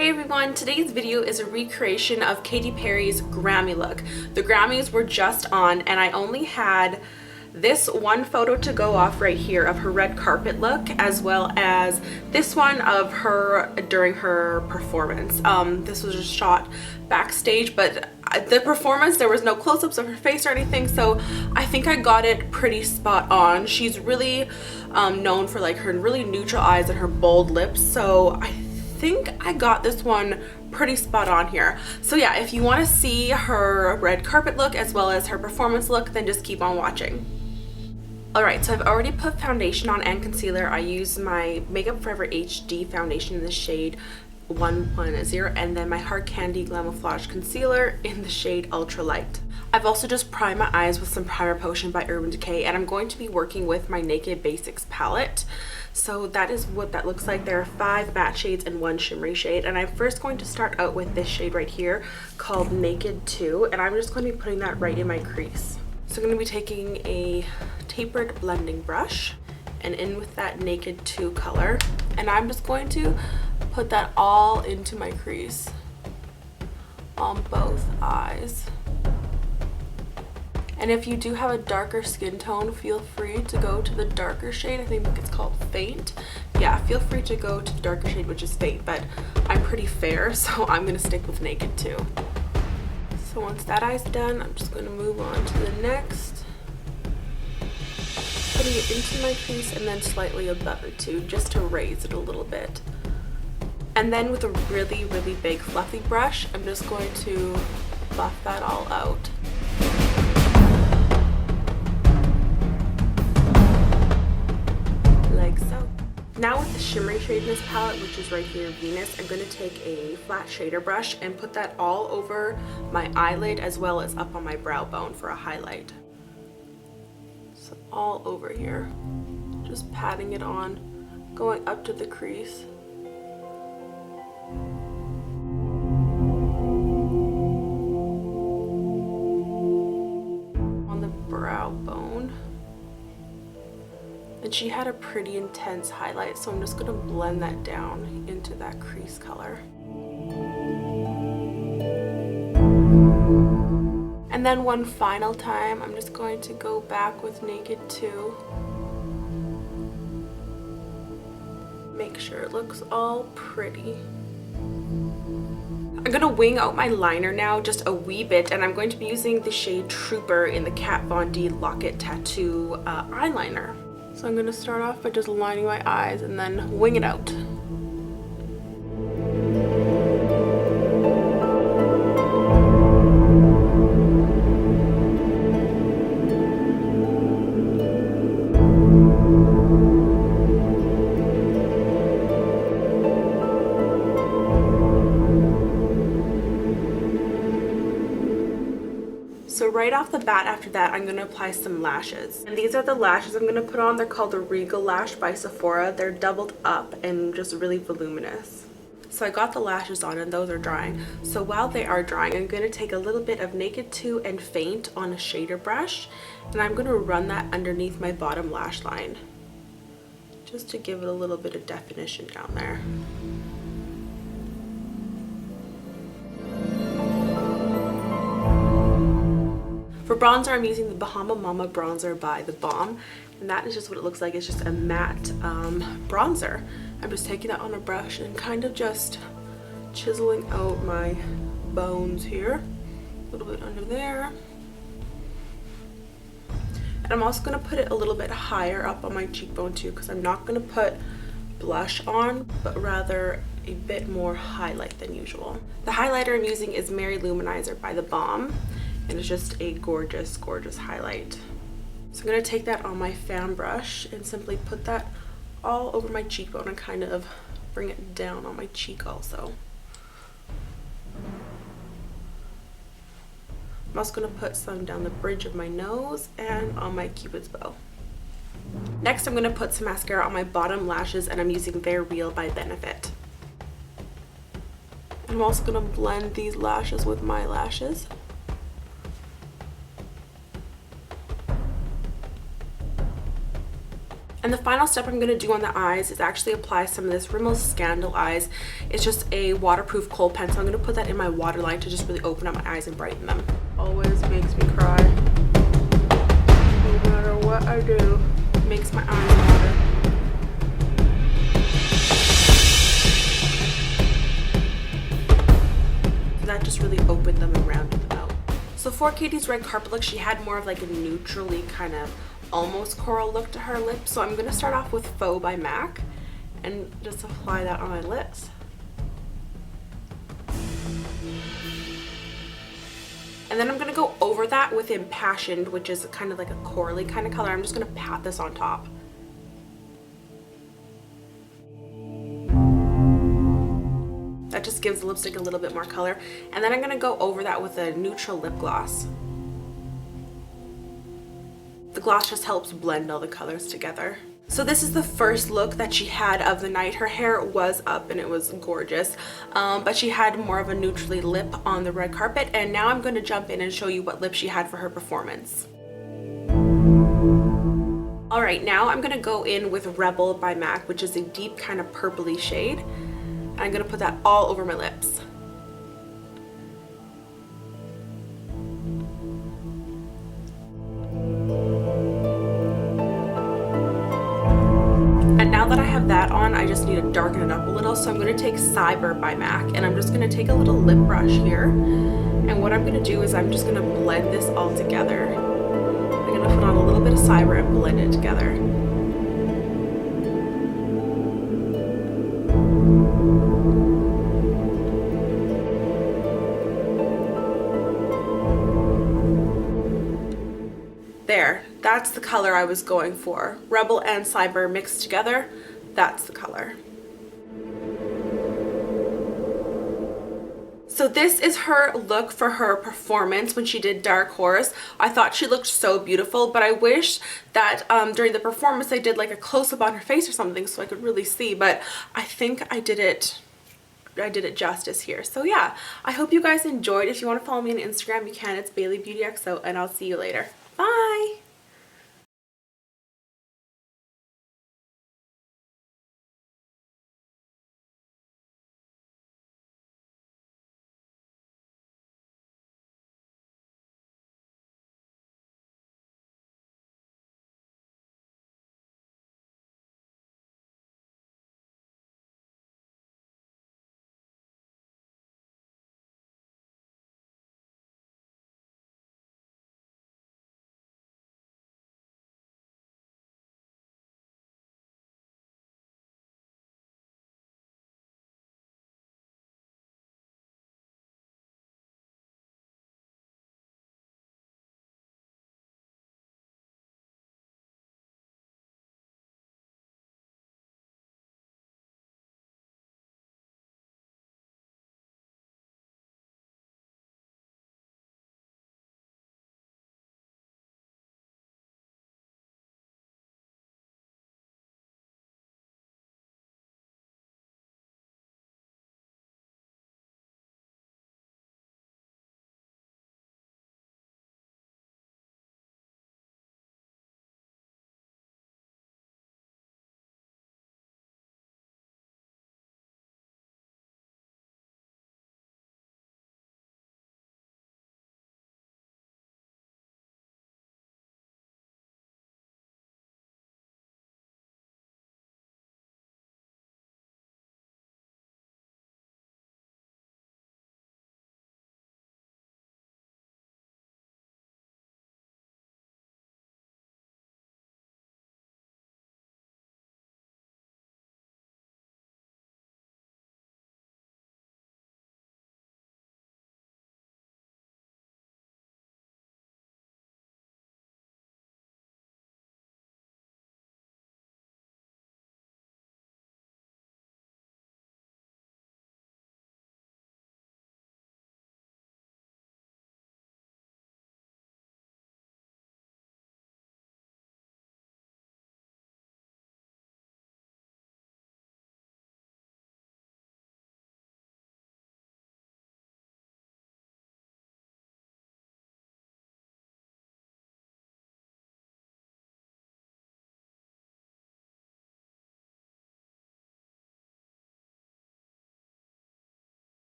Hey everyone, today's video is a recreation of Katy Perry's Grammy look. The Grammys were just on and I only had this one photo to go off right here of her red carpet look, as well as this one of her during her performance. This was just shot backstage, but the performance, there was no close-ups of her face or anything, so I think I got it pretty spot on. She's really known for like her really neutral eyes and her bold lips, so I think I got this one pretty spot on here. So yeah, if you want to see her red carpet look as well as her performance look, then just keep on watching. Alright, so I've already put foundation on and concealer. I use my Makeup Forever HD foundation in the shade 110 and then my Hard Candy Glamouflage concealer in the shade Ultra Light. I've also just primed my eyes with some Primer Potion by Urban Decay, and I'm going to be working with my Naked Basics palette. So that is what that looks like. There are 5 matte shades and 1 shimmery shade, and I'm first going to start out with this shade right here called Naked 2, and I'm just going to be putting that right in my crease. So I'm going to be taking a tapered blending brush and in with that Naked 2 color, and I'm just going to put that all into my crease on both eyes. And if you do have a darker skin tone, feel free to go to the darker shade. I think it's called Faint. Yeah, feel free to go to the darker shade, which is Faint, but I'm pretty fair, so I'm gonna stick with Naked 2. So once that eye's done, I'm just gonna move on to the next. Putting it into my crease and then slightly above it too, just to raise it a little bit. And then with a really, really big fluffy brush, I'm just going to buff that all out. Like so. Now with the shimmery shade in this palette, which is right here, Venus, I'm going to take a flat shader brush and put that all over my eyelid as well as up on my brow bone for a highlight. So all over here. Just patting it on, going up to the crease. On the brow bone. And she had a pretty intense highlight, so I'm just going to blend that down into that crease color. And then one final time, I'm just going to go back with Naked 2. Make sure it looks all pretty. I'm going to wing out my liner now just a wee bit, and I'm going to be using the shade Trooper in the Kat Von D Locket Tattoo eyeliner. So I'm going to start off by just lining my eyes and then wing it out. So right off the bat after that, I'm going to apply some lashes. And these are the lashes I'm going to put on. They're called the Regal Lash by Sephora. They're doubled up and just really voluminous. So I got the lashes on and those are drying. So while they are drying, I'm going to take a little bit of Naked 2 and Faint on a shader brush. And I'm going to run that underneath my bottom lash line, just to give it a little bit of definition down there. For bronzer, I'm using the Bahama Mama bronzer by The Balm, and that is just what it looks like. It's just a matte bronzer. I'm just taking that on a brush and kind of just chiseling out my bones here, a little bit under there. And I'm also going to put it a little bit higher up on my cheekbone too, because I'm not going to put blush on, but rather a bit more highlight than usual. The highlighter I'm using is Mary Luminizer by The Balm. And it's just a gorgeous, gorgeous highlight. So I'm going to take that on my fan brush and simply put that all over my cheekbone and kind of bring it down on my cheek also. I'm also going to put some down the bridge of my nose and on my cupid's bow. Next, I'm going to put some mascara on my bottom lashes, and I'm using They're Real by Benefit. I'm also going to blend these lashes with my lashes. And the final step I'm going to do on the eyes is actually apply some of this Rimmel Scandal Eyes. It's just a waterproof kohl pen, so I'm going to put that in my waterline to just really open up my eyes and brighten them. Always makes me cry. No matter what I do, it makes my eyes water. So that just really opened them and rounded them out. So for Katy's red carpet look, she had more of like a neutrally kind of almost coral look to her lips. So I'm going to start off with Faux by MAC and just apply that on my lips. And then I'm going to go over that with Impassioned, which is kind of like a corally kind of color. I'm just going to pat this on top. That just gives the lipstick a little bit more color. And then I'm going to go over that with a neutral lip gloss. The gloss just helps blend all the colors together. So this is the first look that she had of the night. Her hair was up and it was gorgeous, but she had more of a neutrally lip on the red carpet. And now I'm going to jump in and show you what lip she had for her performance. All right, now I'm going to go in with Rebel by MAC, which is a deep kind of purpley shade. And I'm going to put that all over my lips. And now that I have that on, I just need to darken it up a little. So I'm going to take Cyber by MAC, and I'm just going to take a little lip brush here. And what I'm going to do is I'm just going to blend this all together. I'm going to put on a little bit of Cyber and blend it together. There, that's the color I was going for. Rebel and Cyber mixed together, that's the color. So this is her look for her performance when she did Dark Horse. I thought she looked so beautiful, but I wish that during the performance I did like a close-up on her face or something so I could really see, but I think I did it justice here. So yeah, I hope you guys enjoyed. If you want to follow me on Instagram, you can. It's BaileyBeautyXO, and I'll see you later. Bye!